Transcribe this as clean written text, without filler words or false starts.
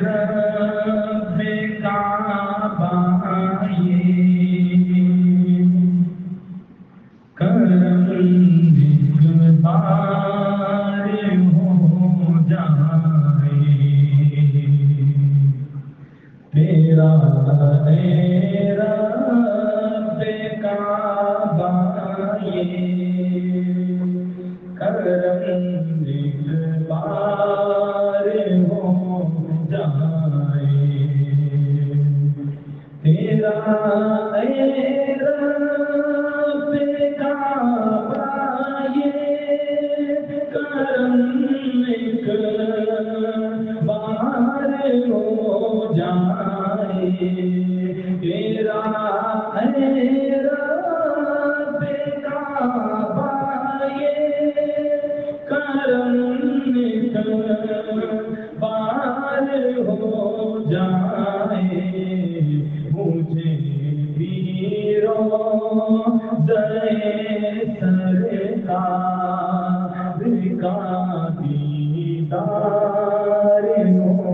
رب کعبہ یہ کرم بار ہو جائے تیرا اے رب کعبہ یہ کرم بار ہو جائے تیرا اے رب کعبہ یہ کرم بار ہو جائے تیرا اے رب کعبہ یہ کرم بار ہو جائے مجھے بھی روضہ سرکار کا دیدار ہو